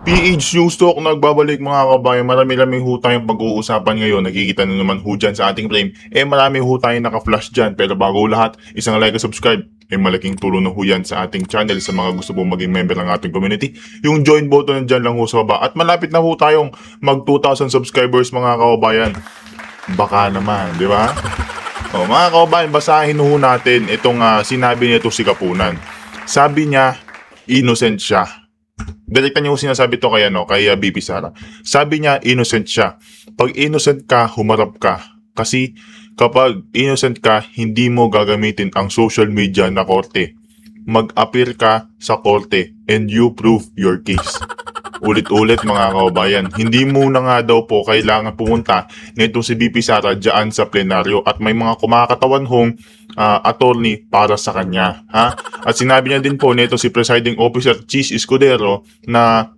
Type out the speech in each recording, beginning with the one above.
PH News Talk nagbabalik mga kabayan. Marami-rami ho tayong pag-uusapan ngayon. Nakikita na naman ho dyan sa ating frame. Marami ho tayong naka-flash dyan. Pero bago lahat, isang like at subscribe. Malaking tulong na ho yan sa ating channel sa mga gusto pong maging member ng ating community. Yung join button dyan lang ho sa baba. At malapit na ho tayong mag 2,000 subscribers mga kabayan. Baka naman, di ba? Mga kabayan, basahin ho natin itong sinabi nito si Kapunan. Sabi niya, innocent siya. Direkta niya sinasabi to kay BP Sara. Sabi niya, innocent siya. Pag innocent ka, humarap ka. Kasi kapag innocent ka, hindi mo gagamitin ang social media na korte. Mag-appear ka sa korte and you prove your case. Ulit-ulit mga kababayan, hindi muna nga daw po kailangan pumunta nito si BP Sara dyan sa plenaryo at may mga kumakatawan hong attorney para sa kanya. At sinabi niya din po nito si Presiding Officer Cheese Escudero na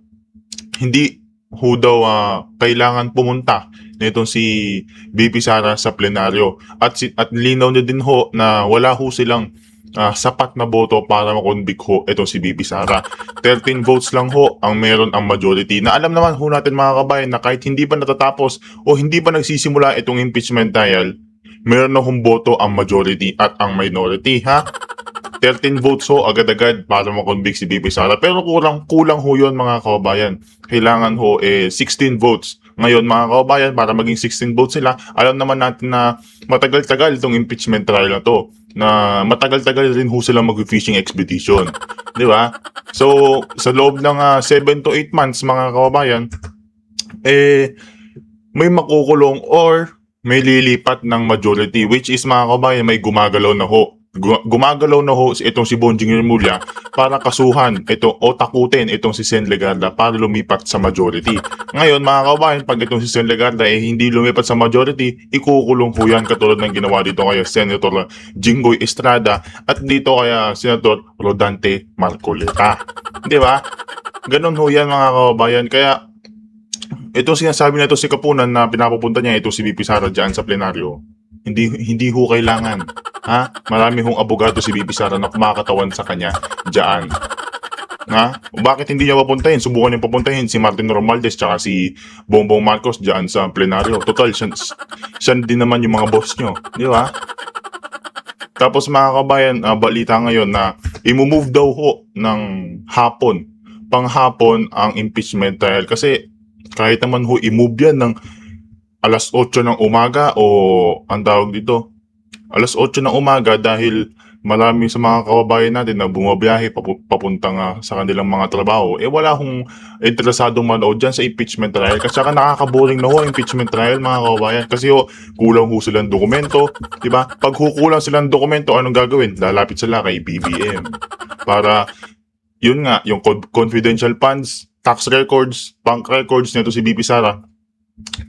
hindi ho daw kailangan pumunta nitong si BP Sara sa plenaryo. At linaw niya din ho na wala ho silang sapat na boto para makonvict ho ito si BP Sara. 13 votes lang ho ang meron ang majority. Na alam naman ho natin mga kabayan na kahit hindi pa natatapos o hindi pa nagsisimula itong impeachment trial, meron na hong boto ang majority at ang minority 13 votes ho agad-agad para makonvict si BP Sara. Pero kulang ho yun mga kabayan. Kailangan ho 16 votes. Ngayon mga kabayan, para maging 16 votes sila, alam naman natin na matagal-tagal itong impeachment trial na to. Na matagal-tagal rin ho silang mag-fishing expedition. Di ba? So, sa loob ng 7 to 8 months mga kabayan, may makukulong or may lilipat ng majority, which is mga kabayan, may gumagalaw na ho. Gumagalaw na ho itong si Bonjing Remulla para kasuhan o takutin itong si Sen Legarda para lumipat sa majority. Ngayon mga kabayan, pag itong si Sen Legarda hindi lumipat sa majority, ikukulong ho yan katulad ng ginawa dito kay Senator Jinggoy Estrada at dito kay Senator Rodante Marcoleta. Di ba? Ganun ho yan mga kabayan. Kaya ito sinasabi na ito si Kapunan na pinapupunta niya ito si BP Sara dyan sa plenaryo. Hindi ho kailangan. Marami hong abogado si BP Sara na kumakatawan sa kanya dyan. Bakit hindi niya papuntahin? Subukan niya papuntahin si Martin Romualdez tsaka si Bongbong Marcos dyan sa plenaryo. Total, siya din naman yung mga boss nyo. Di ba? Tapos mga kabayan, balita ngayon na i-move daw ho ng hapon. Panghapon ang impeachment trial. Kasi kahit naman ho i-move yan ng alas 8 ng umaga o ang tawag dito, alas 8 ng umaga dahil marami sa mga kababayan natin na bumabiyahe papuntang sa kanilang mga trabaho, wala hong interesadong manood dyan sa impeachment trial. Kasi saka nakakaboring na ho impeachment trial mga kababayan. Kasi kulang ho silang dokumento, diba? Pag kulang silang dokumento, anong gagawin? Lalapit sila kay BBM. Para, yun nga, yung confidential funds, tax records, bank records nito si BP Sara,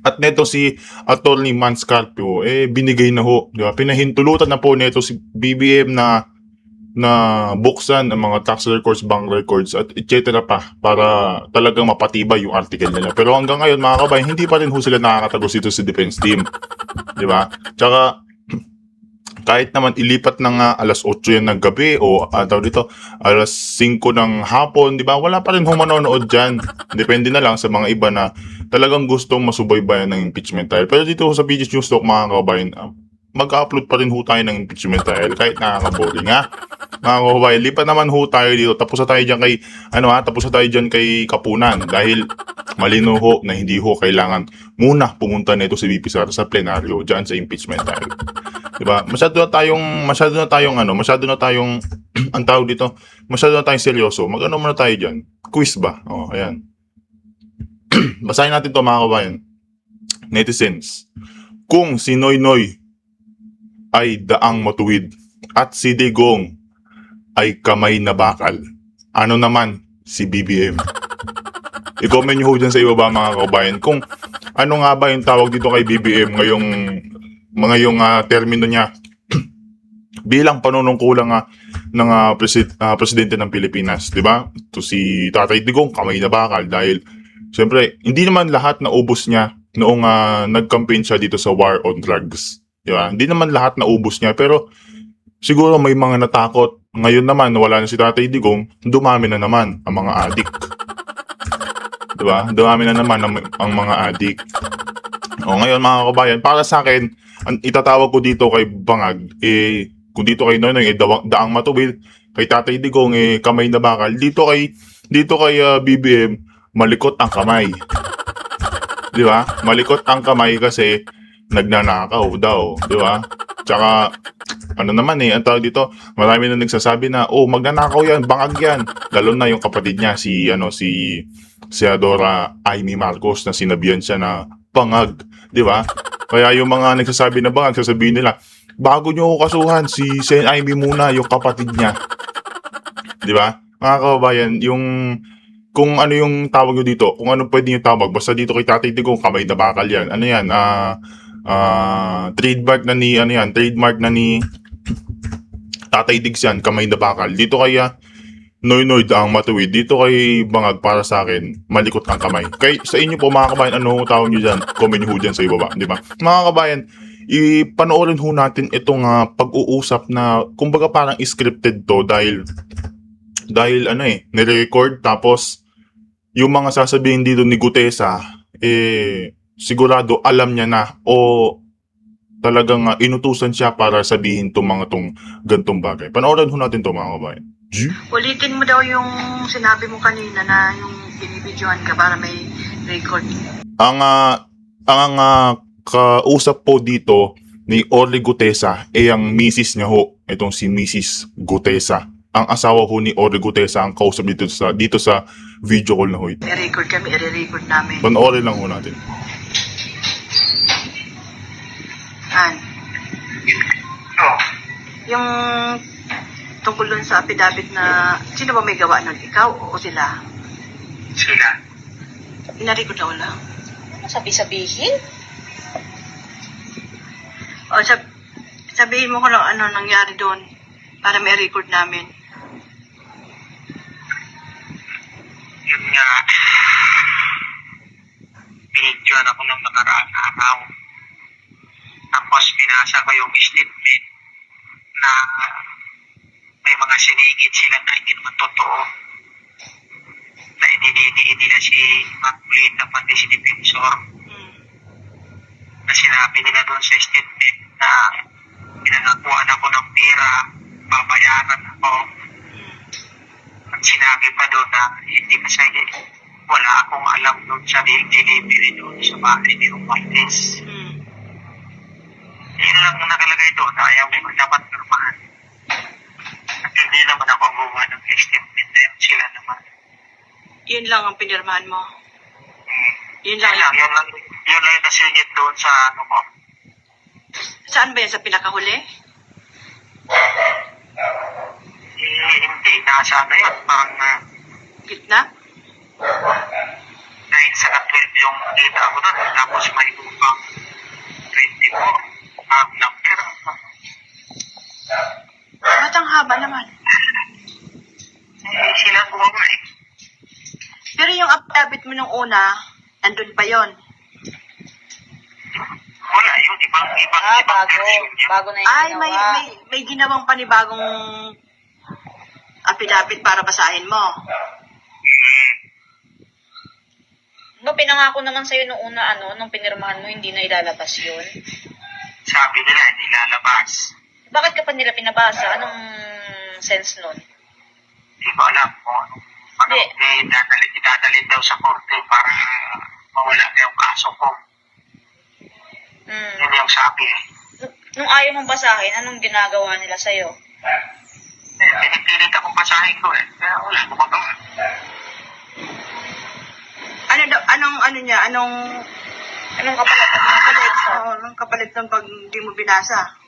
at neto si Attorney Mans Carpio, binigay na ho. Diba? Pinahintulutan na po neto si BBM na buksan ang mga tax records, bank records, at etc. pa para talagang mapatibay yung article nila. Pero hanggang ngayon mga kabayan, hindi pa rin ho sila nakakatagos dito sa defense team. Diba? Tsaka, kahit naman ilipat ng alas 8 yan ng gabi o dito, alas 5 ng hapon, di ba? Wala pa rin manonood dyan. Depende na lang sa mga iba na talagang gustong masubaybayan ng impeachment trial. Pero dito sa PH News Talk mga kabayan, mag-upload pa rin ho tayo ng impeachment trial kahit nakakaboring mga kabayan, lipat naman ho tayo dito. Tapos na tayo dyan kay Kapunan dahil malino ho na hindi ho kailangan muna pumunta nito si BP Sara sa plenaryo dyan sa impeachment trial. Diba? Masyado na tayong ang tawag dito, masyado na tayong seryoso. Mag-ano muna tayo dyan? Quiz ba? Ayan. Basahin natin to mga kabayan. Netizens. Kung si Noynoy ay daang matuwid at si Digong ay kamay na bakal, ano naman si BBM? I-comment nyo ho dyan sa ibaba mga kabayan kung ano nga ba yung tawag dito kay BBM ngayong termino niya bilang panunungkulang ng presidente ng Pilipinas, di ba? To si Tatay Digong, kamay na bakal dahil siyempre hindi naman lahat na ubos niya noong nag-campaign siya dito sa war on drugs. Di ba? Hindi naman lahat na ubos niya pero siguro may mga natakot. Ngayon naman wala na si Tatay Digong, dumami na naman ang mga addict. Di ba? Dumami na naman ang mga adik. O ngayon mga kabayan, para sa akin, ang itatawag ko dito kay Bangag, kung dito kay Noynoy, daang matuwid, kay Tatay Digong, kamay na bakal, dito kay BBM, malikot ang kamay. Di ba? Malikot ang kamay kasi nagnanakaw daw, di ba? Tsaka, ano naman ang tawag dito, marami na nagsasabi na, magnanakaw yan, Bangag yan. Lalo na yung kapatid niya, si Adora Amy Marcos, na sinabihan siya na Bangag, di ba? Kaya yung mga nagsasabi na Bangag, sasabihin nila, bago nyo ako kasuhan, si Sen Amy muna, yung kapatid niya. Di ba? Mga kababayan, kung ano yung tawag nyo dito, kung ano pwede nyo tawag, basta dito kay Tatay Digong, kamay na bakal yan. Ano yan? Trademark na ni Tatay Digs yan, kamay na bakal. Dito kay Noynoy ang matuwid. Dito kay Bangag, para sa akin, malikot ang kamay. Kay sa inyo po mga kabayan, ano tawag nyo dyan? Comment nyo dyan sa ibaba, di ba? Mga kabayan, ipanoorin ho natin itong pag-uusap na kumbaga parang scripted to dahil nire-record, tapos yung mga sasabihin dito ni Gutesa, sigurado alam niya na o talagang inutusan siya para sabihin tong gantong bagay. Panoorin ho natin to mga kabayan. Ulitin mo daw yung sinabi mo kanina na yung binibidyohan ka para may record. Ang kausap po dito ni Orly Gutesa ang misis niya ho, itong si Mrs. Gutesa. Ang asawa ho ni Orly Gutesa ang kausap dito sa video call na ho ito. May record kami, i-record namin. Panoorin lang ho natin. Yung tungkol dun sa affidavit na, sino ba may gawa nun? Ikaw o sila? Sila. Ina-record daw lang. Sabi-sabihin? O sabihin mo kung ano nangyari doon para may record namin. Yun nga, binidyoan ako ng nakaraang araw. Tapos binasa ko yung statement na may mga sinigit sila na hindi naman totoo. Na idinidiin nila si Maculita pati si Defensor. Na sinabi nila doon sa statement na pinanakuan ako ng pera, babayaran ako. At sinabi pa doon na hindi masaya, wala akong alam doon sa delivery doon sa bahay ni Romualdez. Yun lang ang nakalagay doon na ayaw mo dapat normahan. At hindi naman ako gumawa ng statement na yun, sila naman. Yun lang ang pinirmahan mo? Yun lang Yun lang yung nasingit doon sa ano ko. Saan ba yan? Sa pinakahuli? Hindi, nasa ano yun, parang Gitna? 9 sa 12 yung kita ko doon. Tapos may upang 24 ang number. Ba't ang haba naman? Sila gumawa eh. Pero yung affidavit mo nung una, andun pa yon. Wala yun, ibang Bago. version yun. Bago na yung Ay, ginawa. may ginawang panibagong affidavit para basahin mo. No, pinangako naman sa'yo nung una, nung pinirmahan mo, hindi na ilalabas yun. Sabi nila, hindi lalabas. Bakit ka pa nila pinabasa? Anong sense nun? Hindi ko alam kung ano. Idadalhin daw sa korte para mawala na yung kaso ko. Yun yung sabi eh. Nung ayaw mong basahin, anong ginagawa nila sa'yo? Pinipilit akong basahin ko eh. Kaya wala ko magawa. Anong kapalit pag nakapalit sa? Anong kapalit ng pag hindi mo binasa?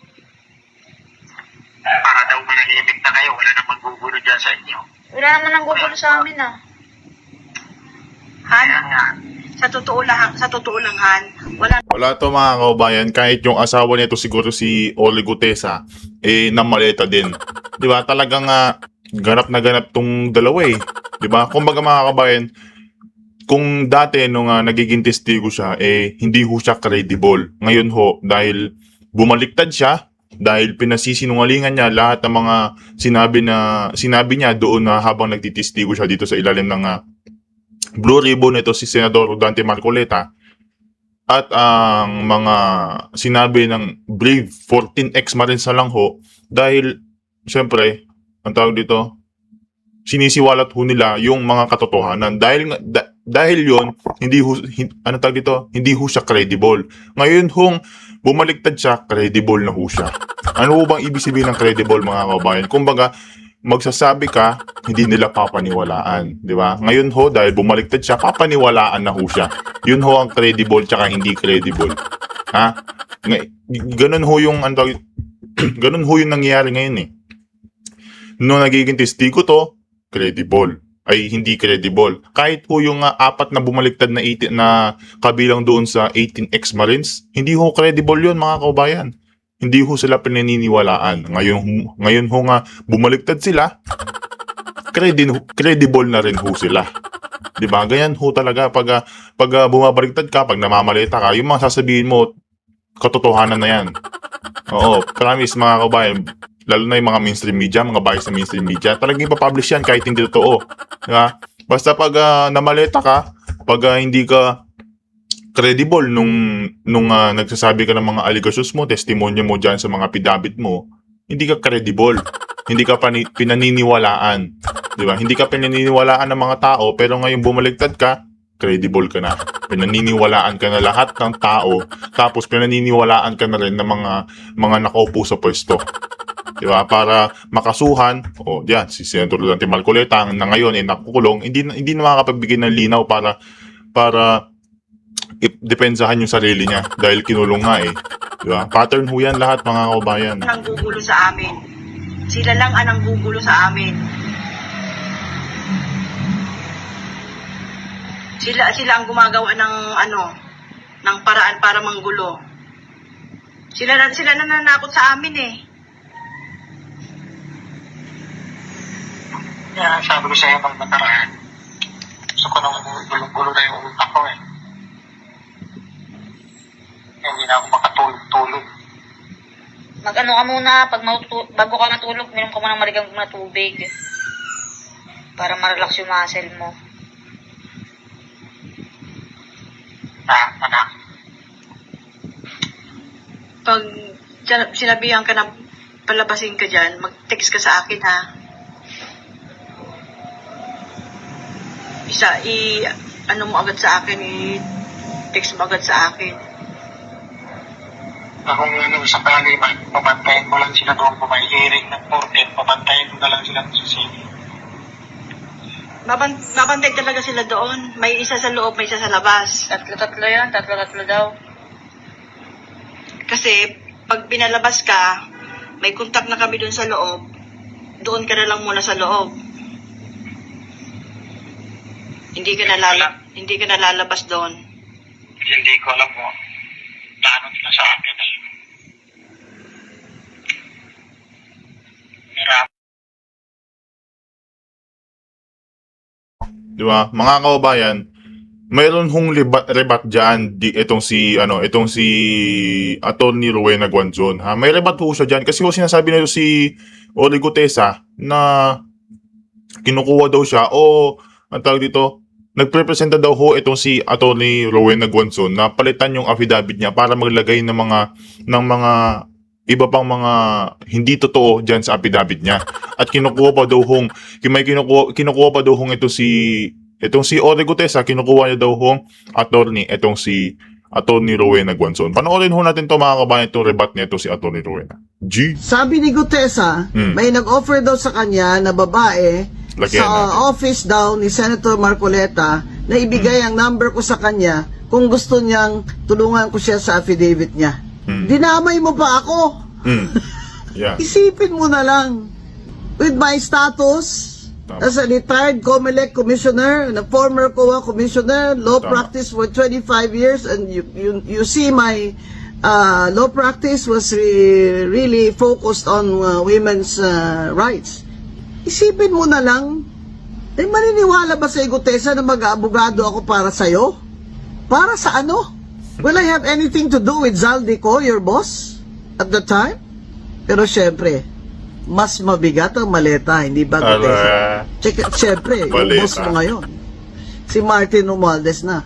Para daw manahimik na kayo, wala nang maggugulo dyan sa inyo. Wala naman ang gugulo sa amin, Kaya nga, Sa totoo lang, Han, Wala to mga kaubayan, kahit yung asawa nito siguro si Orly Gutesa, namaleta din. Di ba? Talagang ganap na ganap tong dalawa eh. Di ba? Kumbaga mga kaubayan, kung dati nung nagiging testigo siya, hindi ho siya credible. Ngayon ho, dahil bumaliktad siya, dahil pinasisinungalingan niya lahat ng mga sinabi niya doon na habang nagtitestigo siya dito sa ilalim ng Blue Ribbon ito si Senador Dante Marcoleta at ang mga sinabi ng Brave 14X Marines na lang ho dahil syempre, ang tawag dito, sinisiwalat ho nila yung mga katotohanan dahil yon hindi ho, ano tawag dito, hindi ho siya credible. Ngayon hong bumaliktad siya, credible na ho siya. Ano ho bang ibig sabihin ng credible, mga kabayan? Kumbaga, magsasabi ka, hindi nila papaniwalaan, di ba? Ngayon ho, dahil bumaliktad siya, papaniwalaan na ho siya. Yun ho ang credible tsaka hindi credible. Ha? Ganun ho yung ganun ho yung nangyayari ngayon eh. Nung nagiging testigo to, credible. Ay hindi credible. Kahit po yung 4 na bumaliktad na kabilang doon sa 18X Marines, hindi ho credible yun, mga kaubayan. Hindi ho sila pinaniniwalaan. Ngayon ho nga bumaliktad sila, credible na rin ho sila. 'Di ba? Ganyan ho talaga pag bumabaliktad ka, pag namamalita ka, yung mga sasabihin mo katotohanan na yan. Oo, promise, mga kaubayan, lalo na yung mga mainstream media, mga bias na mainstream media, talagang ipapublish yan kahit hindi totoo. Diba? Basta pag namaleta ka, pag hindi ka credible nung nagsasabi ka ng mga allegations mo, testimonyo mo dyan sa mga pidabit mo, hindi ka credible. Hindi ka pinaniniwalaan. Diba? Hindi ka pinaniniwalaan ng mga tao, pero ngayon bumaligtad ka, credible ka na. Pinaniniwalaan ka na lahat ng tao, tapos pinaniniwalaan ka na rin ng mga nakaupo sa pwesto. Diba? Para makasuhan, diyan, si Senator Dante Marcoleta na ngayon ay nakukulong, hindi na makakapagbigay ng linaw para depensahan yung sarili niya dahil kinulong nga eh. Diba? Pattern ho yan lahat, mga kaubayan. Ang gugulo sa amin. Sila lang ang gugulo sa amin. Sila ang gumagawa ng paraan para manggulo. Sila nananakot sa amin eh. Kaya sabi ko sa'yo nung nakaraan, gusto ko nang gulong-gulo na yung utak ko eh. Hindi na ako makatulog-tulog. Mag-ano ka muna, bago ka matulog, minom ka muna ng marigang na tubig. Para ma-relax yung muscle mo. Anak. Pag sinabihan ka na palabasin ka dyan, mag-text ka sa akin ha. Ano mo agad sa akin, i-text mo agad sa akin. Kung sakali man, pabantayin mo lang sila doon kung may hearing ng 14, pabantayin mo na lang sila sa city. Babantay talaga sila doon. May isa sa loob, may isa sa labas. Tatlo yan, tatlo daw. Kasi, pag pinalabas ka, may contact na kami doon sa loob, doon ka na lang muna sa loob. Hindi ka na lalabas doon. Hindi ko alam mo. Plano nila sa akin eh. Diba? Mga kaubayan, mayroon hong rebat diyan itong si Attorney Rowena Guanzon, ha. May rebat ho siya diyan kasi sinasabi nito si Ory Gutesa na kinukuha daw siya ang tawag dito, nagprepresenta daw ho itong si Attorney Rowena Guanzon na palitan yung affidavit niya para maglagay ng mga iba pang mga hindi totoo diyan sa affidavit niya. At kinukuha pa daw hong itong si Ory Gutesa, kinukuha niya daw hong itong si Attorney Rowena Guanzon. Panoorin ho natin to, mga kabayan, itong rebat nito si Attorney Rowena. Sabi ni Gutesa, may nag-offer daw sa kanya na babae Lagyan sa natin. office daw ni Senator Marcoleta na ibigay ang number ko sa kanya kung gusto niyang tulungan ko siya sa affidavit niya. Dinamay mo pa ako. Yeah. Isipin mo na lang. With my status as a retired COMELEC commissioner and a former COA commissioner, law Tama. practice for 25 years, and you see my law practice was really focused on women's rights. Isipin mo na lang, maniniwala ba sa Gutesa na mag-aabogado ako para sa'yo? Para sa ano? Will I have anything to do with Zaldico, your boss, at the time? Pero syempre, mas mabigat ang maleta, hindi ba Gutesa? Siyempre, yung Maleta. boss mo ngayon. si Martin Romualdez na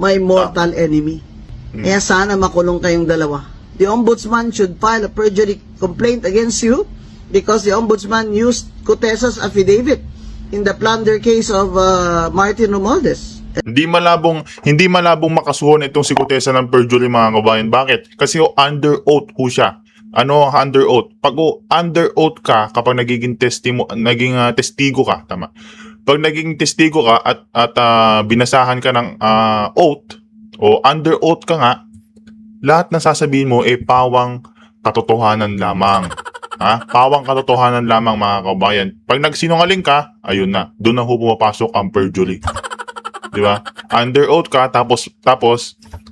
my mortal enemy. Kaya sana makulong kayong dalawa. The ombudsman should file a perjury complaint against you because the ombudsman used Cotesa's affidavit in the plunder case of Martin Romualdez. Hindi malabong makasuhan itong si Cotesa ng perjury, mga kabayan. Bakit? Kasi under oath ho siya. Ano under oath? Pag under oath ka, kapag naging testigo ka, tama. Pag naging testigo ka at binasahan ka ng oath o under oath ka nga, lahat ng sasabihin mo pawang katotohanan lamang. Ha? Pawang katotohanan lamang, mga kabayan. Pag nagsinungaling ka, ayun na, doon na ho pumapasok ang perjury. Di ba? Under oath ka, tapos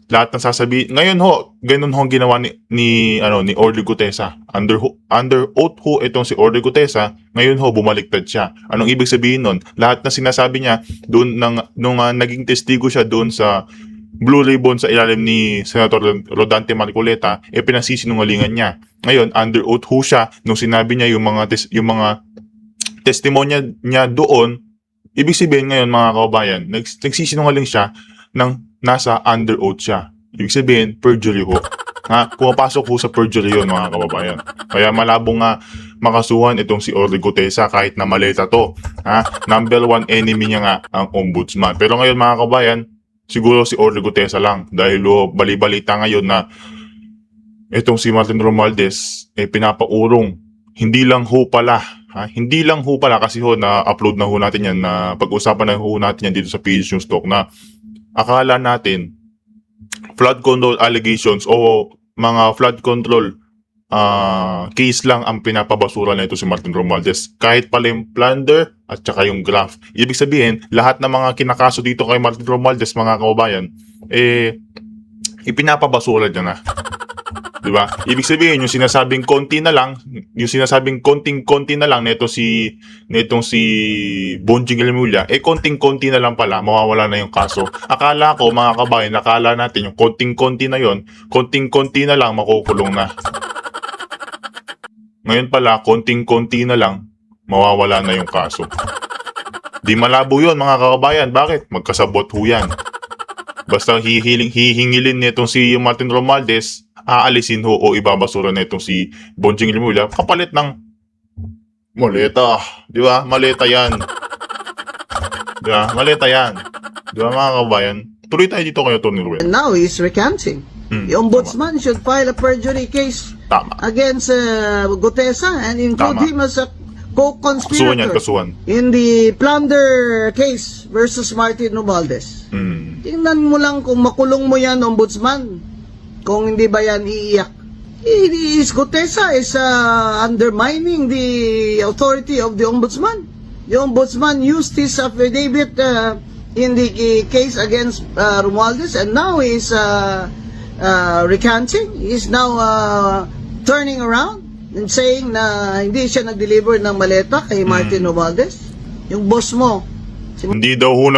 lahat ng sasabihin. Ngayon ho, ganun ho ang ginawa ni Orly Gutesa. Under oath ho itong si Orly Gutesa, ngayon ho bumaliktad siya. Anong ibig sabihin nun? Lahat na sinasabi niya doon nung naging testigo siya doon sa Blue Ribbon sa ilalim ni Senator Rodante Marcoleta, pinasisinungalingan niya. Ngayon, under oath ho siya nung sinabi niya yung mga testimonya niya doon. Ibig sabihin ngayon, mga kababayan, nagsisinungaling siya ng nasa under oath siya. Ibig sabihin, perjury ho. Ha? Pumapasok ho sa perjury yun, mga kababayan. Kaya malabo nga makasuhan itong si Orly Gutesa kahit na maleta to. Ha? Number one enemy niya nga ang ombudsman. Pero ngayon, mga kababayan, siguro si Orly Gutesa lang. Dahil bali-balita ngayon na itong si Martin Romualdez pinapaurong. Hindi lang ho pala kasi ho na-upload na ho natin yan, na pag-usapan na ho natin yan dito sa PH News Talk, na akala natin flood control allegations o mga flood control case lang ang pinapabasura na ito si Martin Romualdez. Kahit pala yung plunder at saka yung graft. Ibig sabihin, lahat ng mga kinakaso dito kay Martin Romualdez, mga kababayan, ipinapabasura niya na. Diba? Ibig sabihin, yung sinasabing konting-konti na lang netong si Bonjing Remulla, konting-konti na lang pala, mawawala na yung kaso. Akala ko, mga kabayan, akala natin yung konting-konti na yon, konting-konti na lang, makukulong na. Ngayon pala, konting-konti na lang, mawawala na yung kaso. Di malabo yun, mga kababayan. Bakit? Magkasabot ho yan. Basta hihingilin nitong si Martin Romualdez, aalisin ho o ibabasura na itong si Bonjing Remulla kapalit ng maleta. Di ba? Maleta yan. Di ba? Maleta yan. Di ba, mga kabayan? Tuloy tayo dito kayo, Tony Ruel. And now he's recanting. The ombudsman should file a perjury case Tama. against Gutesa and include Tama. him as a co-conspirator Kasuhan. in the plunder case versus Martin Romualdez. Tingnan mo lang kung makulong mo yan, ombudsman. Kung hindi ba yan iiyak. Gutesa is undermining the authority of the ombudsman. The ombudsman used his affidavit in the case against Romualdez, and now he's recanting. He's now turning around and saying na hindi siya nag-deliver ng maleta kay Martin Romualdez. Yung boss mo. Hindi daw ho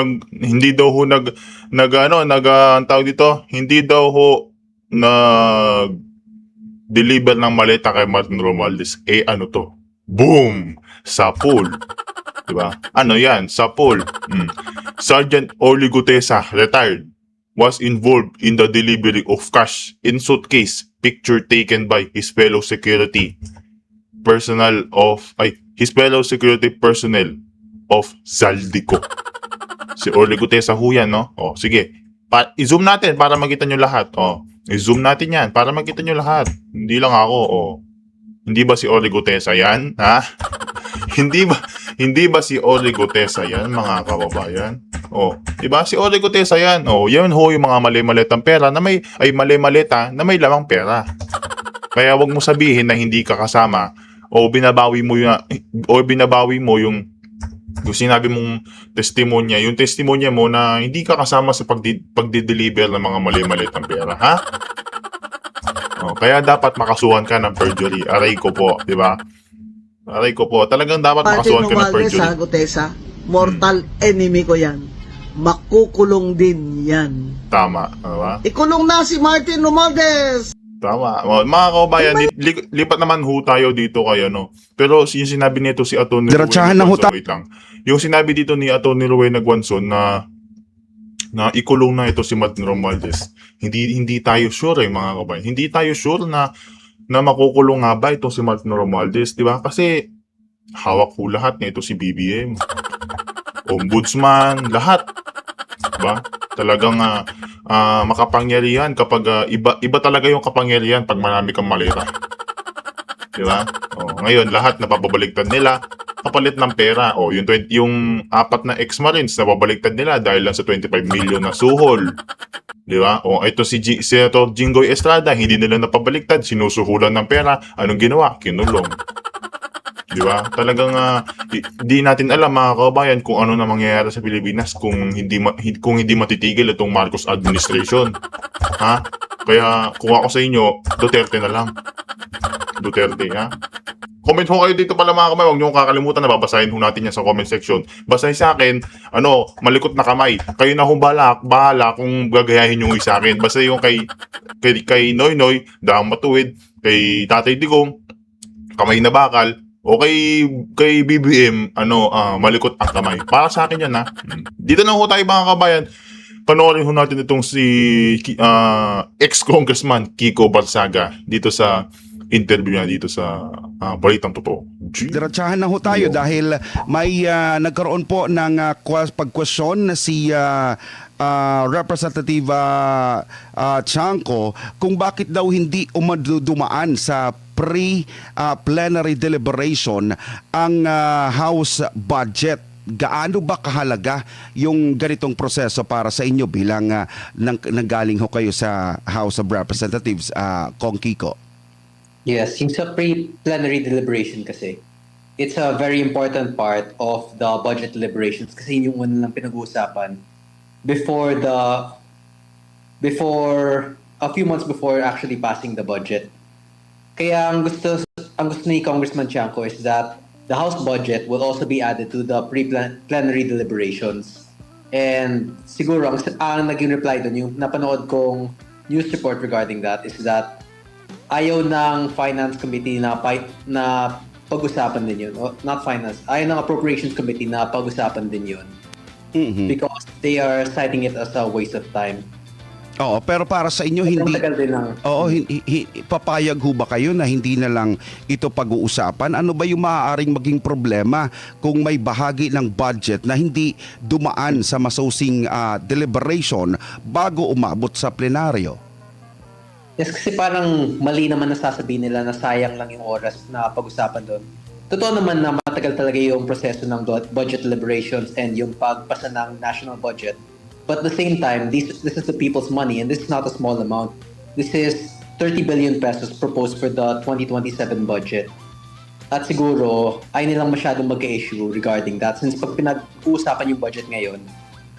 nag-deliver ng maleta kay Martin Romualdez. Ano to? Boom! Sapul. Diba? Ano yan? Sapul. Sergeant Orly Gutesa, retired, was involved in the delivery of cash in suitcase, picture taken by his fellow security personnel of Zaldico. Si Orly Gutesa ho yan, no? O, sige. I-zoom natin para makita nyo lahat. O, i-zoom natin yan para makita nyo lahat. Hindi lang ako, o. Hindi ba si Orly Gutesa yan? Ha? Hindi ba si Orly Gutesa yan, mga kababayan? O, diba? Si Orly Gutesa yan. O, yan ho yung mga mali-malitang pera na mali-maleta na may lamang pera. Kaya wag mo sabihin na hindi ka kasama o binabawi mo yung sinabi mong testimonya, yung testimonya mo na hindi ka kasama sa pagdi-deliver ng mga mali-malitang pera, ha? O, kaya dapat makasuhan ka ng perjury. Aray ko po, di ba? Aray ko po. Talagang dapat makasuhan ka ng Romualdez, perjury. Gutesa, mortal enemy ko yan. Makukulong din yan. Tama, diba? Ikulong na si Martin Romualdez! Tama. Mga kababayan, lipat naman ho tayo dito kay ano. Pero yung sinabi nito si Atty. Diretsahan lang ho Wait lang. Yung sinabi dito ni Atty. Rowena Guanzon na na ikulong na ito si Martin Romualdez. Hindi tayo sure mga kabayan. Hindi tayo sure na makukulong nga ba itong si Martin Romualdez, di ba? Kasi hawak po lahat na ito si BBM. Ombudsman, lahat. Diba? Talagang makapangyarihan kapag iba talaga yung kapangyarihan pag marami kang malita. Diba? Ngayon, lahat napapabaliktad nila kapalit ng pera. Yung 4 na ex-marines napapabaliktad nila dahil lang sa 25 million na suhol. Diba? Ito si Senator Jinggoy Estrada, hindi nila napabaliktad, sinusuhulan ng pera. Anong ginawa? Kinulong. Diba? Talagang di natin alam mga kabayan kung ano na mangyayari sa Pilipinas kung hindi matitigil itong Marcos administration. Ha? Kaya kung ako sa inyo, Duterte na lang. Duterte, ha? Comment ho kayo dito pala mga kamay. Huwag niyo kakalimutan na babasahin ho natin yan sa comment section. Basahin sa akin, malikot na kamay. Kayo na hong bahala kung gagayahin nyo sa akin. Basta yung kay Noy Noy, Dahang Matuwid, kay Tatay Digong, Kamay na Bakal, o kay BBM, malikot ang kamay. Para sa akin yan, ha? Dito na ho tayo mga kabayan. Panoorin ho natin itong si ex-congressman Kiko Barsaga dito sa interview niya dito sa Balitang Totoo. Diretsahan na ho tayo dahil may nagkaroon po ng pagkwestiyon na si Representative Chanco kung bakit daw hindi dumaan sa pre-plenary deliberation ang House budget. Gaano ba kahalaga yung ganitong proseso para sa inyo bilang nanggaling ho kayo sa House of Representatives, Kong Kiko? Yes, yung sa pre-plenary deliberation kasi, it's a very important part of the budget deliberations kasi yung una lang pinag-uusapan before a few months before actually passing the budget. Kaya ang gusto ni Congressman Chanco is that the House budget will also be added to the pre-plenary deliberations. And siguro ang naging reply doon, yung napanood kong news report regarding that is that ayaw ng Finance Committee na pag-usapan din yun. Not Finance. Ayaw ng Appropriations Committee na pag-usapan din yun. Mhm. Because they are citing it as a waste of time. Oo, pero para sa inyo hindi Tagal din ng... Oo, papayag ho ba kayo na hindi na lang ito pag-uusapan? Ano ba yung maaaring maging problema kung may bahagi ng budget na hindi dumaan sa masusing deliberation bago umabot sa plenaryo? Yes, kasi parang mali naman na sasabihin nila na sayang lang yung oras na pag-usapan doon. Totoo naman na matagal talaga yung proseso ng budget deliberations and yung pagpasa ng national budget. But at the same time, this is the people's money and this is not a small amount. This is 30 billion pesos proposed for the 2027 budget. At siguro, ay nilang masyadong mag-issue regarding that. Since pag pinag-uusapan yung budget ngayon,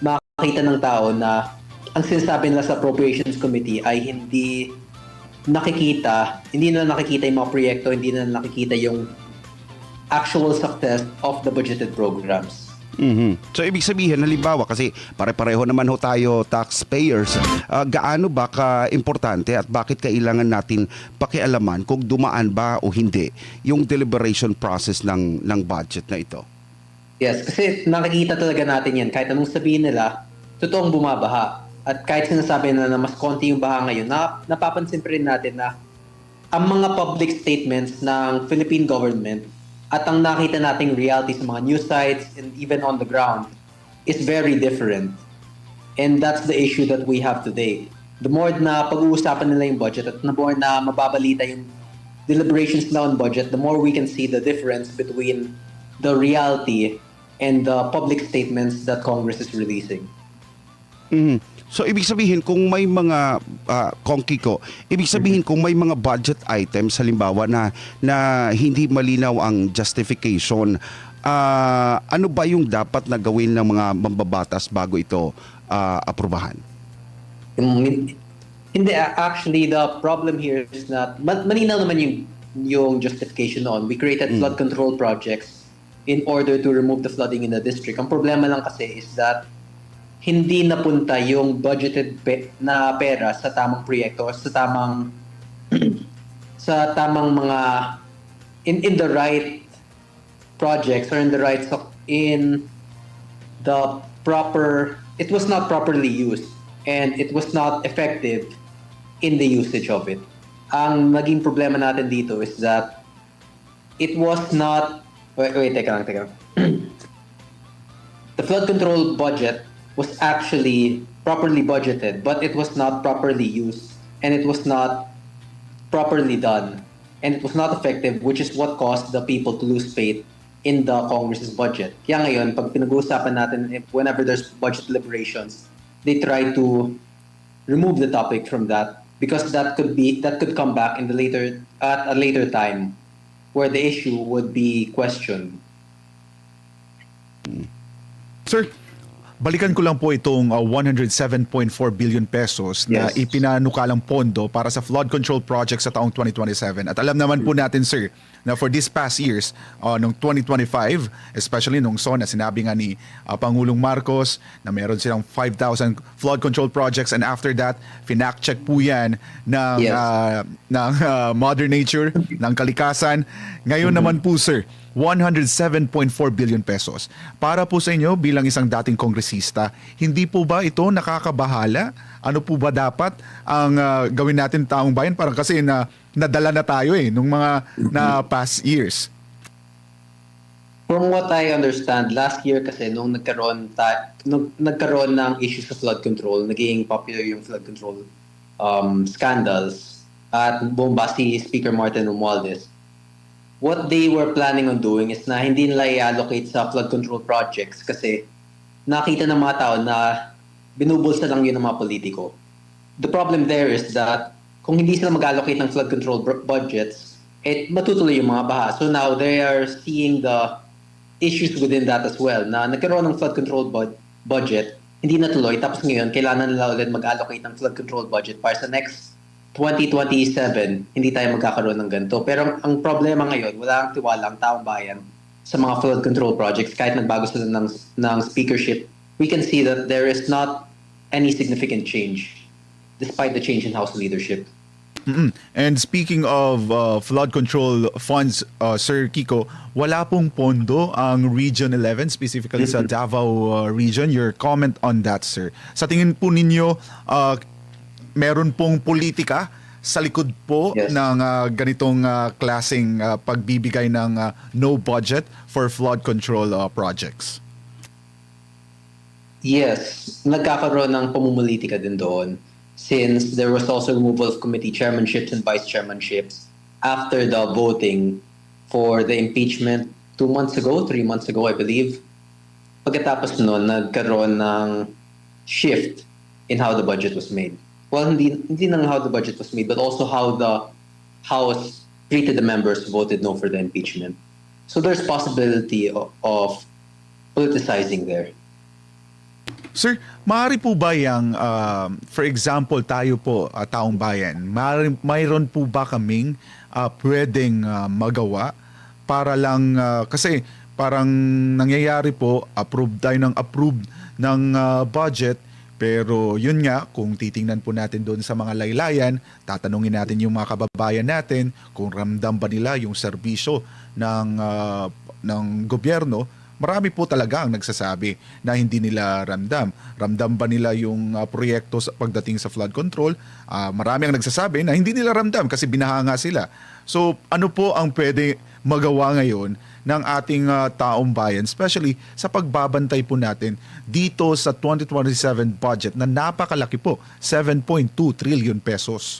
makakita ng tao na ang sinasabi nila sa Appropriations Committee ay hindi nila nakikita yung mga proyekto, hindi nila nakikita yung actual success of the budgeted programs. Mhm. So ibig sabihin, halimbawa, kasi pare-pareho naman ho tayo taxpayers, gaano ba ka-importante at bakit kailangan natin pakialaman kung dumaan ba o hindi yung deliberation process ng budget na ito? Yes, kasi nakikita talaga natin yan. Kahit anong sabihin nila, totoong bumabaha. At kahit sinasabi na mas konti yung baha ngayon, napapansin pa rin natin na ang mga public statements ng Philippine government at ang nakita nating reality sa mga news sites and even on the ground is very different. And that's the issue that we have today. The more na pag-uusapan nila yung budget at the more na mababalita yung deliberations na on budget, the more we can see the difference between the reality and the public statements that Congress is releasing. Mhm. So ibig sabihin kung may mga Kong Kiko, ibig sabihin kung may mga budget items halimbawa na hindi malinaw ang justification, ano ba yung dapat na gawin ng mga mambabatas bago ito aprubahan? Hindi, actually the problem here is not malinaw naman yung justification noon. We created flood control projects in order to remove the flooding in the district. Ang problema lang kasi is that hindi napunta yung budgeted na pera sa tamang proyekto, sa tamang mga in the right projects or in the proper it was not properly used and it was not effective in the usage of it. Ang naging problema natin dito is that it was not... Wait, teka lang. The flood control budget was actually properly budgeted, but it was not properly used and it was not properly done and it was not effective, which is what caused the people to lose faith in the Congress's budget. Kaya ngayon, pag pinag-uusapan natin, whenever there's budget deliberations, they try to remove the topic from that because that could come back in at a later time where the issue would be questioned. Sir, balikan ko lang po itong 107.4 billion pesos na Yes. ipinanukalang pondo para sa flood control project sa taong 2027. At alam naman po natin, sir, na for these past years, noong 2025, especially nung SONA, sinabi nga ni Pangulong Marcos na meron silang 5,000 flood control projects, and after that, finact-check po yan ng, Yes. ng Mother Nature, ng kalikasan. Ngayon naman po, sir, 107.4 billion pesos. Para po sa inyo bilang isang dating kongresista, hindi po ba ito nakakabahala? Ano po ba dapat ang gawin natin taong bayan? Parang kasi nadala na tayo nung mga na past years. From what I understand, last year kasi nung nagkaroon ng issues sa flood control, naging popular yung flood control scandals at bomba si Speaker Martin Romualdez. What they were planning on doing is na hindi nila i-allocate sa flood control projects kasi nakita ng mga tao na binubulsa lang yun ng mga politiko. The problem there is that kung hindi sila mag-allocate ng flood control budgets, matutuloy yung mga baha. So now they are seeing the issues within that as well, na nagkaroon ng flood control budget, hindi natuloy, tapos ngayon, kailangan nila ulit mag-allocate ng flood control budget para sa next 2027, hindi tayo magkakaroon ng ganito. Pero ang problema ngayon, wala ang tiwala ang taong bayan sa mga flood control projects. Kahit nagbago sila ng speakership, we can see that there is not any significant change despite the change in House leadership. And speaking of flood control funds, Sir Kiko, wala pong pondo ang Region 11, specifically sa Davao region. Your comment on that, sir. Sa tingin po ninyo, meron pong politika sa likod po Yes. ng ganitong klaseng pagbibigay ng no budget for flood control projects? Yes, nagkakaroon ng pamumulitika din doon since there was also removal of committee chairmanships and vice chairmanships after the voting for the impeachment 3 months ago, I believe. Pagkatapos noon, nagkaroon ng shift in how the budget was made. Well, hindi lang how the budget was made, but also how the House treated the members who voted no for the impeachment. So there's possibility of politicizing there. Sir, maaari po ba yung, for example, tayo po, taong bayan, mayroon po ba kaming pwedeng magawa para lang, kasi parang nangyayari po, approved ng budget, pero yun nga, kung titingnan po natin doon sa mga laylayan, tatanungin natin yung mga kababayan natin kung ramdam ba nila yung serbisyo ng gobyerno. Marami po talaga ang nagsasabi na hindi nila ramdam. Ramdam ba nila yung proyekto pagdating sa flood control? Marami ang nagsasabi na hindi nila ramdam kasi binaha nga sila. So ano po ang pwede magawa ngayon ng ating taong bayan, especially sa pagbabantay po natin dito sa 2027 budget na napakalaki po, 7.2 trillion pesos.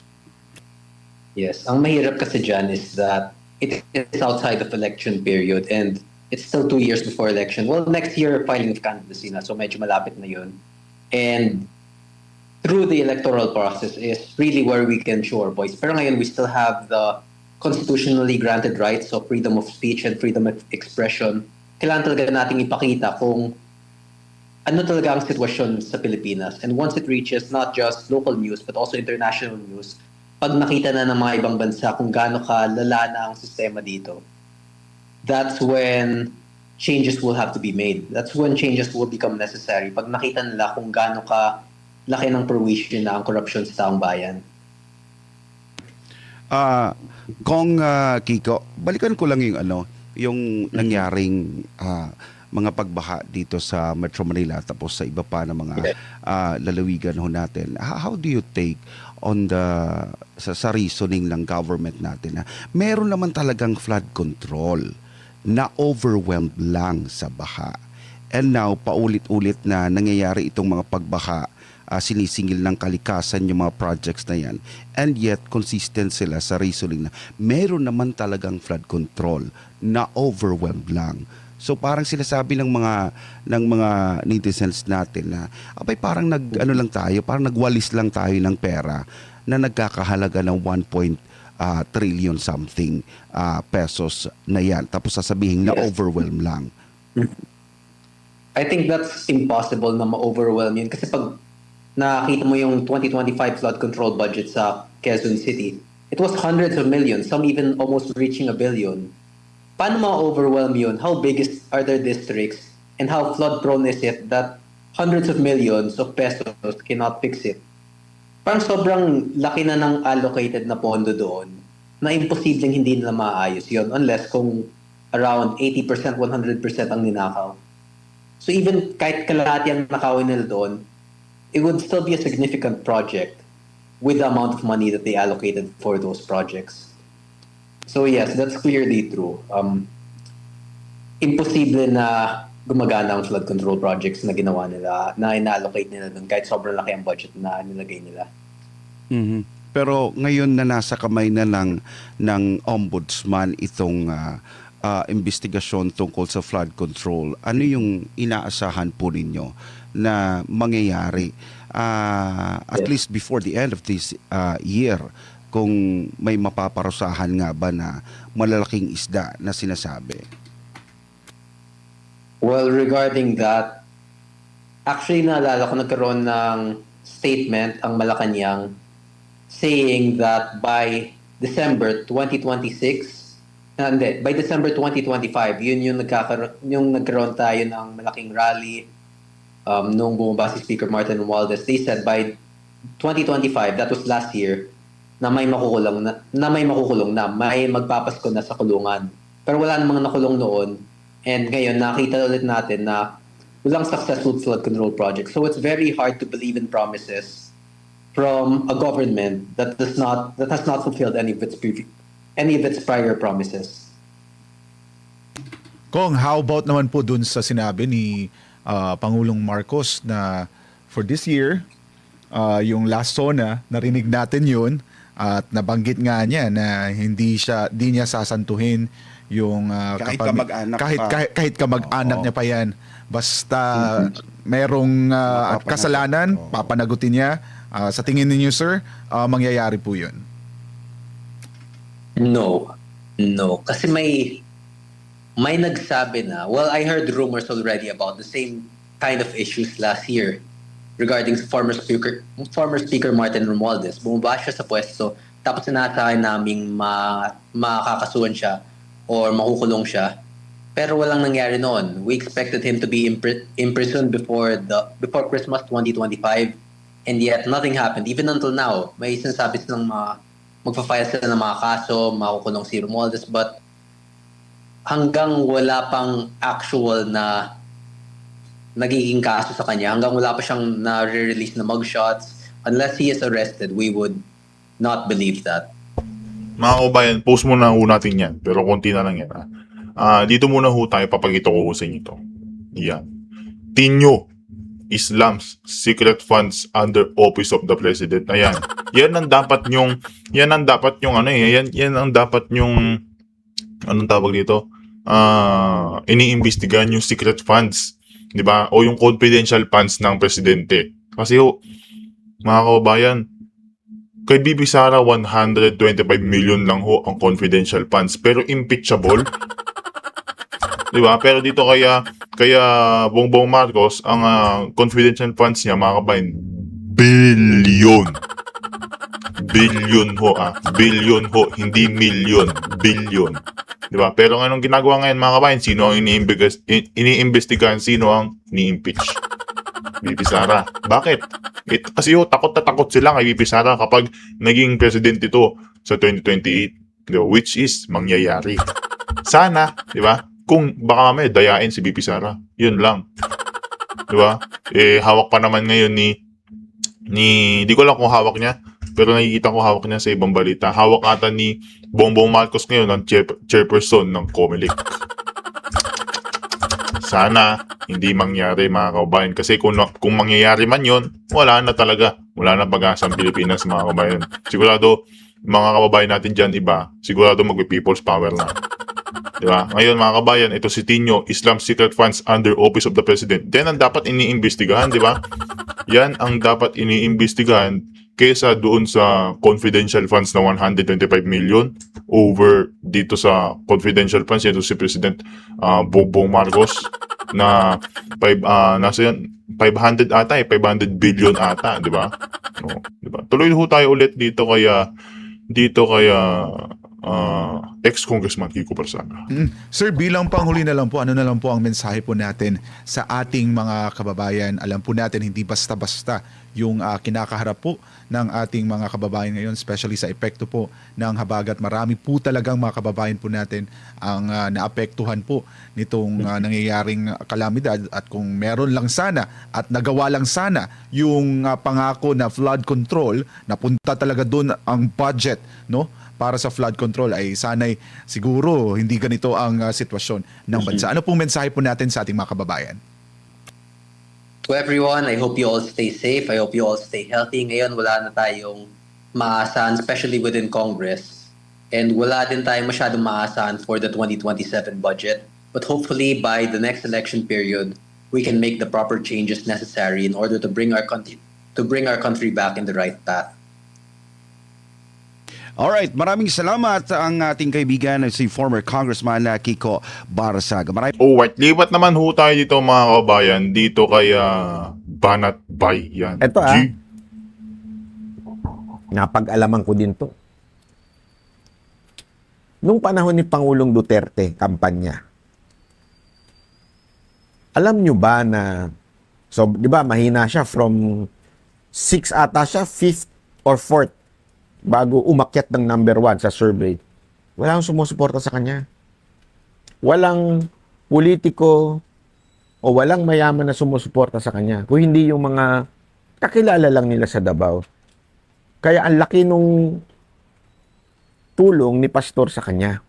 Yes, ang mahirap kasi dyan is that it is outside of election period and it's still 2 years before election. Well, next year, filing of candidacy na, so medyo malapit na yun. And through the electoral process is really where we can show our voice. Pero ngayon, we still have the constitutionally granted rights of freedom of speech and freedom of expression. Kailangan talaga nating ipakita kung ano talaga ang sitwasyon sa Pilipinas. And once it reaches not just local news but also international news, pag nakita na ng mga ibang bansa kung gaano kalala na ang sistema dito, that's when changes will have to be made. That's when changes will become necessary. Pag nakita nila kung gaano ka laki ng perwisyo na ang korupsyon sa taong bayan. Kong Kiko, balikan ko lang yung yung nangyaring mga pagbaha dito sa Metro Manila tapos sa iba pa na mga lalawigan ho natin. How do you take on sa reasoning ng government natin na meron naman talagang flood control na overwhelmed lang sa baha? And now, paulit-ulit na nangyayari itong mga pagbaha, sinisingil ng kalikasan yung mga projects na yan. And yet, consistent sila sa reasoning na meron naman talagang flood control na overwhelmed lang. So parang sinasabi ng mga netizens natin na abay parang parang nagwalis lang tayo ng pera na nagkakahalaga ng 1 trillion something pesos na yan. Tapos sasabihin na overwhelmed lang. I think that's impossible na ma-overwhelm yun. Kasi pag nakita mo yung 2025 flood control budget sa Quezon City, it was hundreds of millions, some even almost reaching 1 billion. Paano ma-overwhelm yun? How big are their districts? And how flood-prone is it that hundreds of millions of pesos cannot fix it? Parang sobrang laki na ng allocated na pondo doon na imposibleng hindi nila maayos yun unless kung around 80%, 100% ang ninakaw. So even kahit kalahati ang nakawin nila doon, it would still be a significant project with the amount of money that they allocated for those projects. So yes, that's clearly true. Imposible na gumagana ang flood control projects na ginawa nila, na ina-allocate nila doon kahit sobrang laki ang budget na nilagay nila. Pero ngayon na nasa kamay na ng ombudsman itong investigasyon tungkol sa flood control, ano yung inaasahan po ninyo na mangyayari at least before the end of this year, kung may mapaparusahan nga ba na malalaking isda na sinasabi? Well, regarding that, actually naalala ko nagkaroon ng statement ang Malacanang saying that by December 2026, by December 2025, yun yung nagkaroon tayo ng malaking rally nung bumaba si Speaker Martin Romualdez. They said by 2025, that was last year, na may makukulong na may magpapasko na sa kulungan. Pero wala namang nakulong noon. And ngayon, nakita ulit natin na walang successful flood control project. So it's very hard to believe in promises from a government that has not fulfilled any of its prior promises. Kong, how about naman po dun sa sinabi ni Pangulong Marcos na for this year, yung last SONA, narinig natin yun at nabanggit nga niya na di niya sasantuhin yung kahit kamag-anak niya pa yan. Basta merong kasalanan, papanagutin niya. Sa tingin ninyo, sir, mangyayari po yun? No. Kasi may nagsabi na, well, I heard rumors already about the same kind of issues last year regarding former Speaker Martin Romualdez. Bumaba siya sa pwesto, tapos sinasabi naming makakasuhan siya or makukulong siya. Pero walang nangyari noon. We expected him to be imprisoned before Christmas 2025, and yet nothing happened. Even until now, may sinasabi silang magpa-file sila ng mga kaso, makukulong si Romualdez, but hanggang wala pang actual na nagiging kaso sa kanya, hanggang wala pa siyang na-release na mugshots, unless he is arrested, we would not believe that. Mga kabayan, post muna ho natin yan. Pero konti na lang yan. Dito muna ho tayo, papakita ko sa inyo ito. Yan. Tinyo, Islam's secret funds under office of the president. Ayan. Yan ang dapat yung anong tawag dito? Iniimbestigahan yung secret funds, 'di ba? O yung confidential funds ng presidente. Kasi mga kababayan, kay Bibi Sara 125 million lang ho ang confidential funds, pero impeachable. 'Di ba? Pero dito kaya Bongbong Marcos, ang confidential funds niya, mga kabayan, billion ho, billion ho, hindi million, billion. 'Di ba? Pero anong ginagawa ngayon, mga kabayan? Sino ang iniimbestigahan? Sino ang ni-impeach? Bibi Sara. Bakit? Kasi takot na takot sila kay Bibi Sara kapag naging president ito sa 2028, 'di ba? Which is mangyayari. Sana, 'di ba? kung baka mamaya dayain si BP Sara. Yun lang. Di ba? Hawak pa naman ngayon di ko lang kung hawak niya, pero nakikita ko hawak niya sa ibang balita. Hawak ata ni Bongbong Marcos ngayon ang chairperson ng COMELEC. Sana hindi mangyari mga kababayan. Kasi kung mangyayari man yon, wala na talaga. Wala na pag-asa ang Pilipinas mga kababayan. Sigurado, mga kababayan natin dyan iba, sigurado magbe-people's power na. Diba? Ngayon mga kabayan, ito si Tinio, Islam Secret Funds under Office of the President. Yan ang dapat iniimbestigahan, di ba? Yan ang dapat iniimbestigahan kesa doon sa confidential funds na 125 million over dito sa confidential funds ito si President Bongbong Marcos na nasa yan 500 ata 500 billion ata, di ba? No, di ba? Tuloy ho tayo ulit dito kaya ex-congressman Kiko Barsaga. Sir, bilang panghuli na lang po, ano na lang po ang mensahe po natin sa ating mga kababayan? Alam po natin, hindi basta-basta yung kinakaharap po ng ating mga kababayan ngayon, especially sa epekto po ng habagat. Marami po talagang mga kababayan po natin ang naapektuhan po nitong nangyayaring kalamidad, at kung meron lang sana at nagawa lang sana yung pangako na flood control, napunta talaga doon ang budget, no? Para sa flood control, ay sana'y siguro hindi ganito ang sitwasyon ng bansa. Ano pong mensahe po natin sa ating mga kababayan? To everyone, I hope you all stay safe. I hope you all stay healthy. Ngayon, wala na tayong maasahan, especially within Congress. And wala din tayong masyadong maasahan for the 2027 budget. But hopefully, by the next election period, we can make the proper changes necessary in order to bring our country back in the right path. Alright, maraming salamat ang ating kaibigan si former Congressman Kiko Barsaga. Alright, lipat naman ho tayo dito mga kababayan, dito kaya Banat Bay yan. Ito napag-alaman ko din to. Nung panahon ni Pangulong Duterte, kampanya, alam nyo ba na, so di ba mahina siya from 6 ata siya, 5th or 4th bago umakyat ng number 1 sa survey. Walang sumusuporta sa kanya. Walang politiko o walang mayaman na sumusuporta sa kanya. Kung hindi yung mga kakilala lang nila sa Davao. Kaya ang laki nung tulong ni pastor sa kanya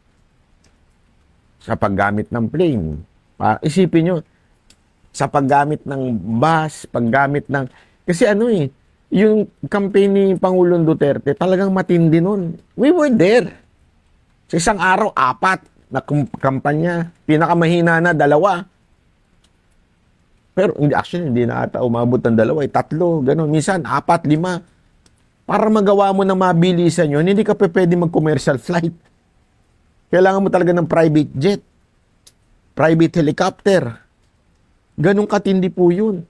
sa paggamit ng plane. Isipin nyo, sa paggamit ng bus, paggamit ng... Kasi yung campaign ni Pangulong Duterte, talagang matindi nun. We were there. Sa isang araw, 4 na kampanya. Pinakamahina na 2. Pero actually, hindi na ata umabot ng 2. 3, gano'n. Minsan, 4, 5. Para magawa mo na mabilisan yun, hindi ka pwede mag-commercial flight. Kailangan mo talaga ng private jet. Private helicopter. Ganun katindi po yun.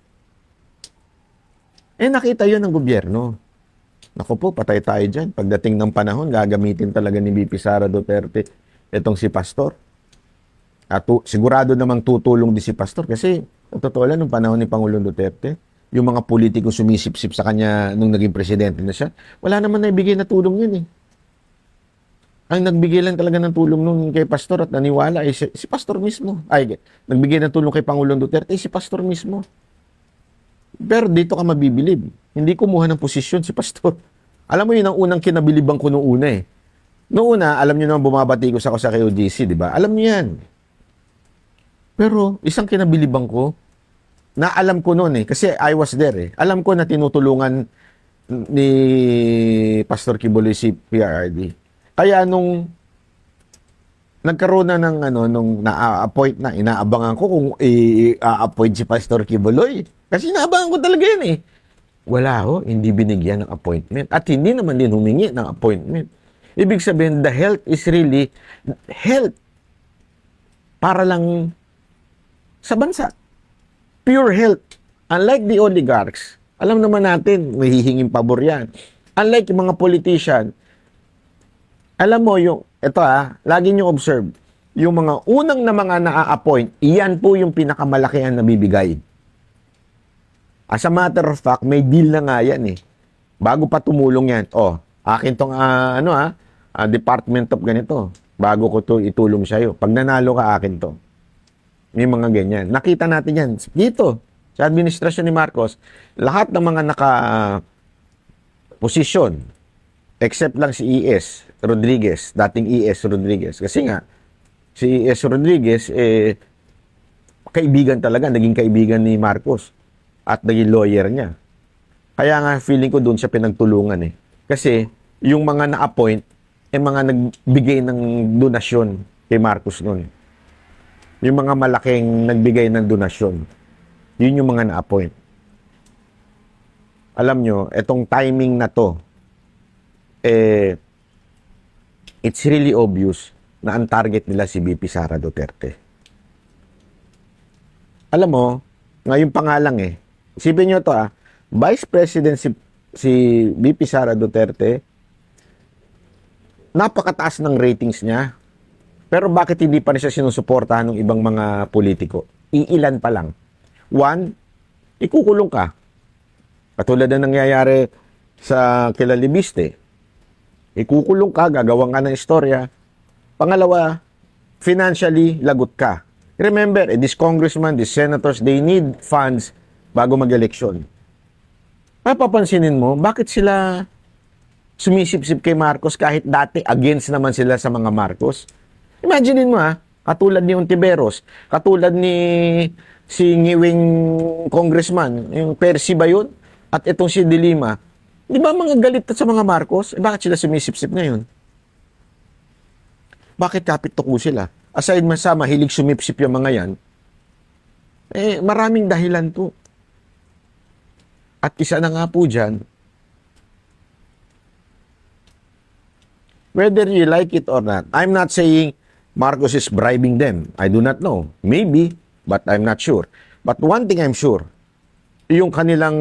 Nakita yun ng gobyerno. Naku po, patay tayo dyan. Pagdating ng panahon, gagamitin talaga ni BP Sara Duterte itong si Pastor. At sigurado namang tutulong din si Pastor kasi, totoo lang, nung panahon ni Pangulong Duterte, yung mga politiko sumisip-sip sa kanya nung naging presidente na siya, wala naman naibigay na tulong yun . Ang nagbigay lang talaga ng tulong nung kay Pastor at naniwala ay si Pastor mismo. Nagbigay ng tulong kay Pangulong Duterte ay si Pastor mismo. Pero dito ka mabibilib. Hindi kumuha ng posisyon si Pastor. Alam mo yun ang unang kinabilibang ko noong una . Noong una, alam nyo naman bumabatikos ako sa KOGC, di ba? Alam nyo yan. Pero isang kinabilibang ko, na alam ko noon kasi I was there . Alam ko na tinutulungan ni Pastor Kibuloy si PRRD. Kaya nung nagkaroon na ng nung na-appoint na, inaabangan ko kung i-appoint si Pastor Kibuloy. Kasi inaabangan ko talaga yan . Wala hindi binigyan ng appointment. At hindi naman din humingi ng appointment. Ibig sabihin, the health is really health para lang sa bansa. Pure health. Unlike the oligarchs, alam naman natin, may hihinging pabor yan. Unlike yung mga politician, alam mo yung, lagi nyo observe, yung mga unang na mga na-appoint, iyan po yung pinakamalakihan na bibigay. As a matter of fact, may deal na nga yan . Bago pa tumulong yan, akin tong Department of ganito, bago ko to itulong sa'yo. Pag nanalo ka, akin to. May mga ganyan. Nakita natin yan. Dito, sa administrasyon ni Marcos, lahat ng mga naka-posisyon, except lang si E.S. Rodriguez, dating E.S. Rodriguez. Kasi nga, si E.S. Rodriguez, kaibigan talaga, naging kaibigan ni Marcos at naging lawyer niya. Kaya nga, feeling ko doon siya pinagtulungan eh. Kasi, yung mga na-appoint, mga nagbigay ng donasyon kay Marcos noon. Yung mga malaking nagbigay ng donasyon. Yun yung mga na-appoint. Alam nyo, etong timing na to, it's really obvious na ang target nila si VP Sara Duterte. Alam mo, ngayon pa nga lang isipin nyo to Vice President si VP Sara Duterte, napakataas ng ratings niya. Pero bakit hindi pa rin siya sinusuportahan ng ibang mga politiko? Iilan pa lang. One, ikukulong ka. Katulad na nangyayari sa kila Libiste. Ikukulong ka, gagawang ka ng istorya. Pangalawa, financially, lagot ka. Remember, these congressmen, these senators, they need funds bago mag-eleksyon. Papansinin mo, bakit sila sumisip-sip kay Marcos kahit dati against naman sila sa mga Marcos? Imaginein mo katulad ni Ontiveros, katulad ni si ngiwing congressman, yung Percy ba yun? At itong si De Lima. Di ba mga galit sa mga Marcos? Bakit sila sumisip-sip ngayon? Bakit kapit tuko sila? Aside man sa mahilig sumipsip yung mga yan, maraming dahilan po. At isa na nga po dyan, whether you like it or not, I'm not saying Marcos is bribing them. I do not know. Maybe, but I'm not sure. But one thing I'm sure, yung kanilang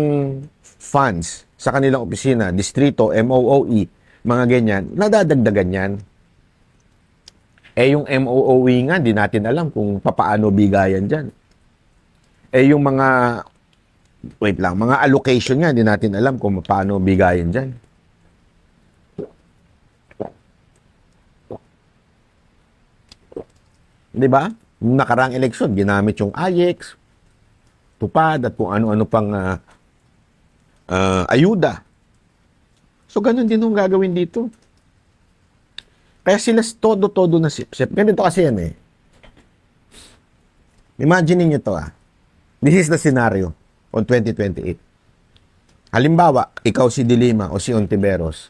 funds sa kanilang opisina, distrito, MOOE, mga ganyan, nadadagdagan yan. Yung MOOE nga, di natin alam kung papaano bigayan dyan. Yung mga, mga allocation nga, di natin alam kung paano bigayan dyan. Di ba? Nung nakaraang eleksyon, ginamit yung AYEX, tupad, at kung ano-ano pang ayuda. So, ganun din yung gagawin dito. Kaya sila todo-todo na sip-sip. Ganito kasi yan Imagine niyo to This is the scenario on 2028. Halimbawa, ikaw si De Lima o si Ontiveros.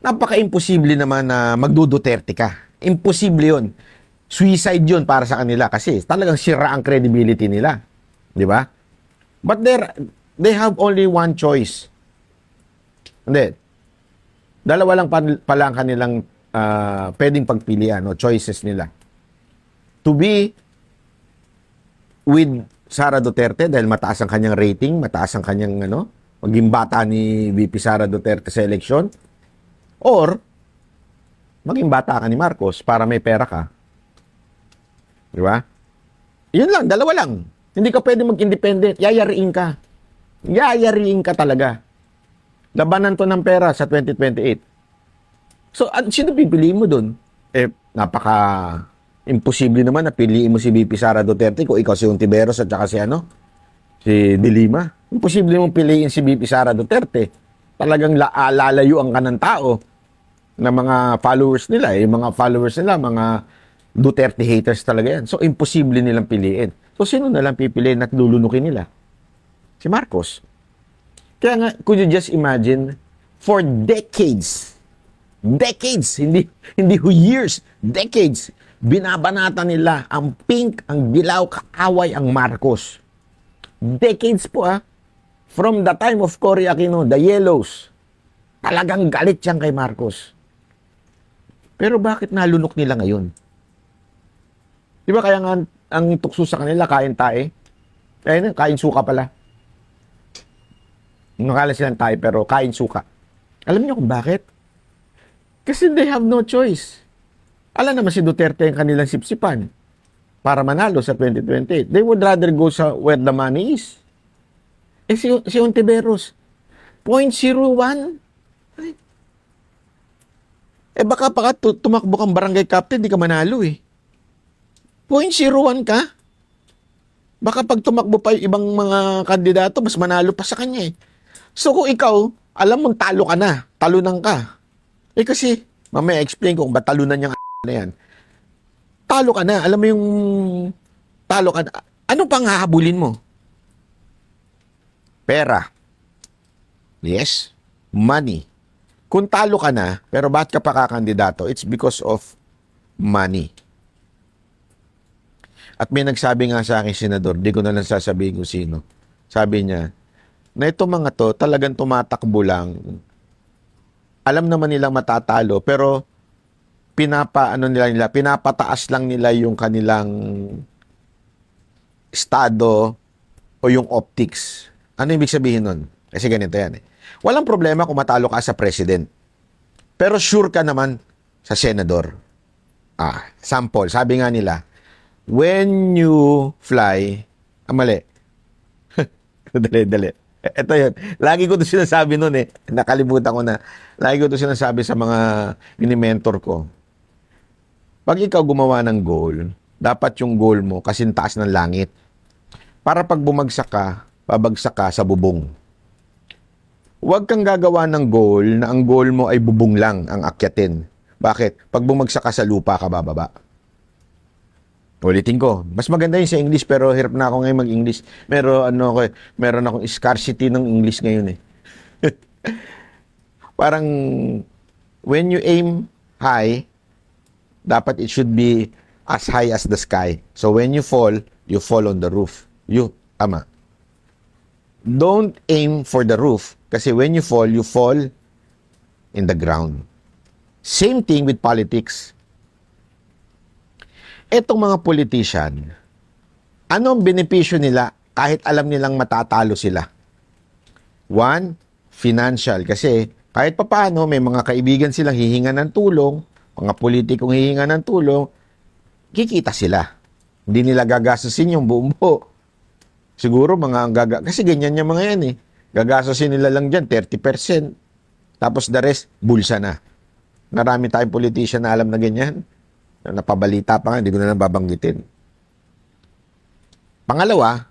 Napaka-imposible naman na magduduterte ka. Imposible yun. Suicide yun para sa kanila kasi talagang sira ang credibility nila. Di ba? But they have only one choice. Hindi. Dalawa lang pala ang kanilang pwedeng pagpilian o choices nila. To be with Sara Duterte dahil mataas ang kanyang rating, mataas ang kanyang maging bata ni VP Sara Duterte sa eleksyon, or maging bata ka ni Marcos para may pera ka. Di ba? Yun lang, dalawa lang. Hindi ka pwede mag-independent. Yayariin ka. Yayariin ka talaga. Labanan to ng pera sa 2028. So, sino pipiliin mo dun? Imposible naman na piliin mo si VP Sara Duterte kung ikaw si Ontiveros at saka si De Lima. Imposible mong piliin si VP Sara Duterte. Talagang lalayuan ka ng tao na mga followers nila. Yung mga followers nila, mga Duterte haters talaga yan. So, imposible nilang piliin. So, sino na lang pipiliin at lulunukin nila? Si Marcos. Kaya nga, could you just imagine, for decades, hindi years, decades, binabanata nila ang pink, ang dilaw, kaaway ang Marcos. Decades po from the time of Cory Aquino, the yellows, talagang galit siyang kay Marcos. Pero bakit nalunok nila ngayon? Di ba kaya nga ang tukso sa kanila, kain tae? Kain suka pala. Nakala silang tae pero kain suka. Alam niyo kung bakit? Kasi they have no choice. Alam naman si Duterte ang kanilang sipsipan para manalo sa 2028. They would rather go sa where the money is. Si Ontiveros, 0.01? Baka tumakbo kang barangay captain, di ka manalo 0.01 ka? Baka pag tumakbo pa yung ibang mga kandidato, mas manalo pa sa kanya eh. So kung ikaw, alam mong talo ka na, talunan ka. Eh kasi, mamaya explain ko kung ba't talunan niyang na yan. Talo ka na, alam mo yung talo ka na. Ano pang hahabulin mo? Pera. Yes. Money. Kung talo ka na, pero bakit ka pa kakandidato? It's because of money. At may nagsabi nga sa akin, senador, di ko na lang sasabihin kung sino. Sabi niya, na ito mga to, talagang tumatakbo lang. Alam naman nilang matatalo, pero pinapataas lang nila yung kanilang estado o yung optics. Ano ibig sabihin nun? Kasi ganito yan eh. Walang problema kung matalo ka sa president. Pero sure ka naman sa senador. Sample, sabi nga nila, when you fly, mali. Dali. Ito yun. Lagi ko ito sinasabi nun eh. Nakalimutan ko na. Lagi ko ito sinasabi sa mga mini-mentor ko. Pag ikaw gumawa ng goal, dapat yung goal mo kasing taas ng langit. Para pag bumagsak ka, pabagsak ka sa bubong. Huwag kang gagawa ng goal na ang goal mo ay bubong lang ang akyatin. Bakit? Pag bumagsak ka sa lupa ka bababa. Ulitin ko. Mas maganda yun sa English pero hirap na ako ngayon mag-English. Meron akong scarcity ng English ngayon eh. Parang when you aim high, dapat it should be as high as the sky. So when you fall on the roof. Tama. Don't aim for the roof kasi when you fall in the ground. Same thing with politics. Etong mga politician, ano ang benepisyo nila kahit alam nilang matatalo sila? One, financial. Kasi kahit papaano, may mga kaibigan silang hihinga ng tulong, mga politikong hihinga ng tulong, kikita sila. Hindi nila gagastusin yung buong buo. Siguro kasi ganyan yung mga yan eh. Gagastusin nila lang dyan, 30%. Tapos the rest, bulsa na. Marami tayong politician na alam na ganyan. Napabalita pa nga, hindi ko na lang babanggitin. Pangalawa,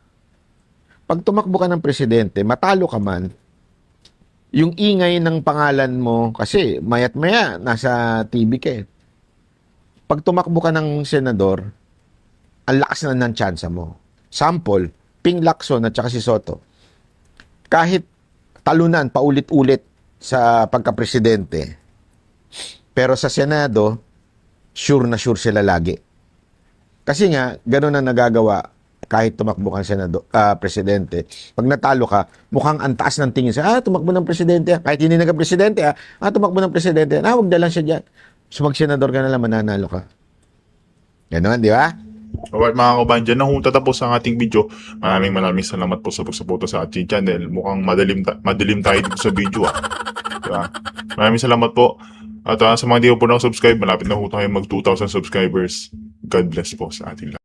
pag tumakbo ka ng presidente, matalo ka man, yung ingay ng pangalan mo, kasi mayat maya, nasa TV ka eh. Pag tumakbo ka ng senador, ang lakas na ng tsansa mo. Sample, Ping Lacson at saka si Soto. Kahit talunan, paulit-ulit sa pagka-presidente, pero sa Senado, sure na sure sila lagi. Kasi nga, ganun ang nagagawa kahit tumakbo kang presidente. Pag natalo ka, mukhang antaas ng tingin sa, tumakbo ng presidente. Kahit hindi nagka-presidente, tumakbo ng presidente. Huwag na lang siya dyan. So mag-senador ka na lang, mananalo ka. Ganun, di ba? Alright mga kabayan, dyan na tatapos ang ating video. Maraming salamat po sa pagsuporta sa ating channel. Mukhang madilim tayo dito sa video diba? Maraming salamat po. At sa mga di po na subscribe, malapit na po tayo mag 2,000 subscribers. God bless po sa ating lahat.